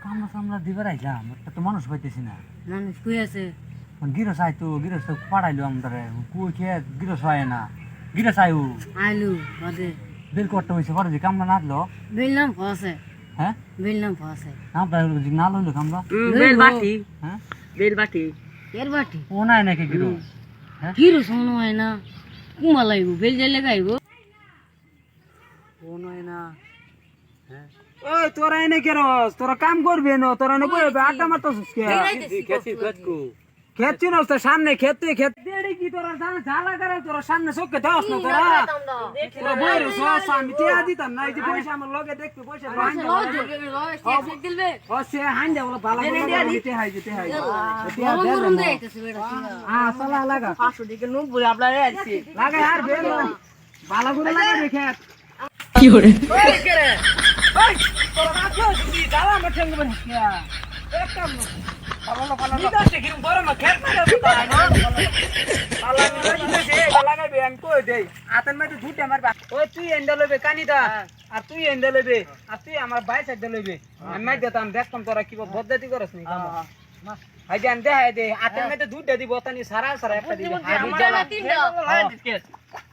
কামড়া সামলা দিবার আইলাম একটা তো মানুষ পাইতেছি না। মানুষ কই আছে? গিরস আইতো গিরস তো পাড়াইলো আমাদের কুই খেয়ে গিরস হয় না গিরস আয়ু আলু বাদে বেল করতে হয়েছে পরে যে কামড়া নাচলো বিল নাম ফসে হ্যাঁ বিল নাম ফসে না না লইলো কামড়া বেল বাটি হ্যাঁ বেল বাটি এর বাটি ও নাই নাকি গিরস হ্যাঁ কিরো শোনো হয় না কুমা লাইব বেল জেলে গাইব ও নাই না হ্যাঁ ওই তোরা এনে কেরস তোরা কাম করবে না তোরা এনে কইবে আড্ডা মারতেছিস কে খেতি খেতকু খেতছি না তোর সামনে খেতে খেতে দেড়ি কি তোরা জানা ঝালা করে তোরা সামনে চোখে দাস না তোরা তোরা বইরে সস আমি টিয়া দিতাম না এই যে পয়সা আমার লগে দেখতে পয়সা দিলবে ও সে হাইন্দা বলে ভালো করে দিতে হয় দিতে হয় সালা লাগা 500 দিকে 90 আপনারে আইছি লাগা আর বেল ভালো করে লাগা রেখে কি হরে ওই করে ওই তোরা নাচো দিদি দাও আমার ঠেঙ্গ বসিয়া এক কাম পালা পালা নিদাসে কিরম গরম খেত না তাই না পালা নিদাসে লাগাই বে আমি কই দেই আতন মধ্যে ঝুটে মারবা ওই তুই এন্ডা লইবে কানিদা আর তুই এন্ডা লইবে আর তুই আমার ভাই সাইড লইবে আমি মাই দিতাম দেখতাম তোরা কি বদদাতি করছ নি কাম হাই জান দে হাই দে আতন মধ্যে ঝুটে দিব তানি সারা সারা একটা দিবে আমি জ্বালা তিনটা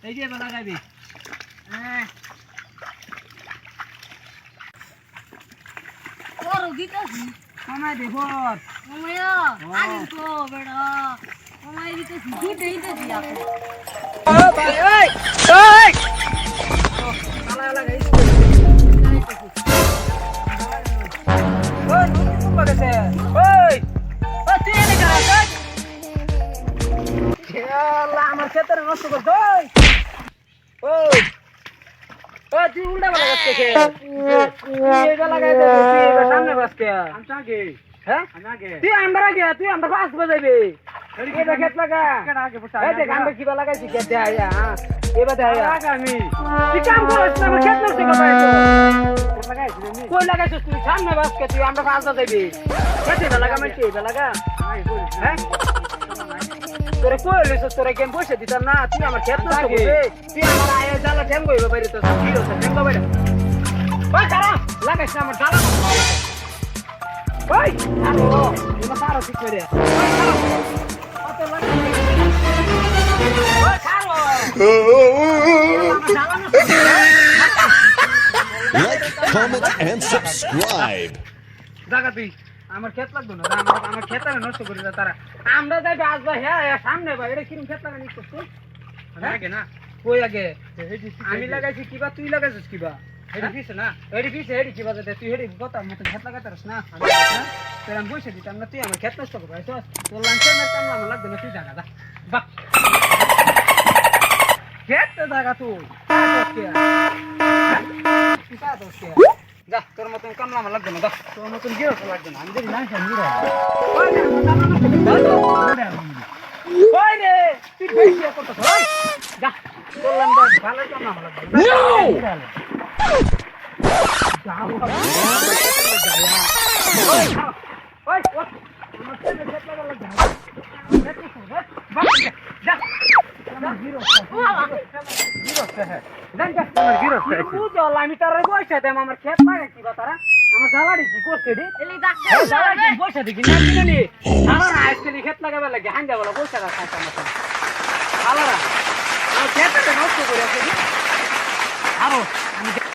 এই যে লাগাইবি হ্যাঁ ওর দিতাছি সময় দে বল ওমায়া আগে তো বেড়া ওমাই দিতাছি দুধে দিতাছি আপনি ও ভাই ওই ওই আলা লাগাই ওই নুকি কোন বাগেছে ওই ও তুই এনে করা কই আল্লাহ আমার ক্ষেতের নষ্ট কর দই ওই ও তুই উল্টা বালা গাছ থেকে তুই এটা লাগাই দে তুই এটা সামনে বাসকে আমি আগে হ্যাঁ আমি আগে তুই আমরা আগে তুই আমরা পাঁচ বাজাইবে এটা ক্ষেত লাগা আগে বসা এই দেখ আমরা কিবা লাগাইছি ক্ষেত দে আয়া হ্যাঁ এবা দে আয়া লাগা আমি তুই কাম করছ না আমার ক্ষেত নষ্ট করবা তো লাগাইছিস নি কই লাগাইছিস তুই সামনে বাসকে তুই আমরা পাঁচ বাজাইবে ক্ষেতে লাগা মানে এটা লাগা হ্যাঁ তোরে কই লইছস তোরে কেন বসে দিতাম না তুই আমার ক্ষেত নষ্ট করবে তুই আমার আয়া জ্বালা ঠেঙ্গ হইবে বাইরে তো কি হচ্ছে ঠেঙ্গ বাইরে ওই কারা লাগাইছ না আমার জ্বালা ওই আরে ও এটা পারো ঠিক করে ওই কারা অত লাগা ওই কারো Like, comment, and subscribe. জায়গা তুই আমার ক্ষেত লাগতো না আমার ক্ষেত নষ্ট করে দেয় তারা আমরা যাইবে আসবা হ্যাঁ সামনে ভাই এটা কিরম ক্ষেত লাগা নিচ্ছিস তুই আগে না কই আগে আমি লাগাইছি কিবা তুই লাগাইছিস কিবা হেডি পিছে না হেডি পিছে হেডি কিবা দে তুই হেডি কথা মত ক্ষেত লাগাতারস না তোর আমি বসে দিতাম না তুই আমার ক্ষেত নষ্ট করবে তোর লাঞ্চে না কাম আমার লাগবে না তুই জায়গা দা বাহ ক্ষেত জায়গা তুই যা তোর মতন কামলা আমার লাগবে না যা তোর মতন গিয়ে লাগবে না আমি যদি না ওই রে তুই বেশি কত ভাই যা বললাম ভালো কামলা আমার লাগবে ওই আমার ছেলে খেত লাগা লাগবে যা আমি তার বসে দেম আমার ক্ষেত লাগে কি তারা আমার জ্বালাড়ি কি করছে বসে দেখি না কিনে আমার আজকাল ক্ষেত লাগাবে লাগে হাঙ্গা বলা বসে রাখা আলারা আমার ক্ষেতটা নষ্ট করে আছে আরো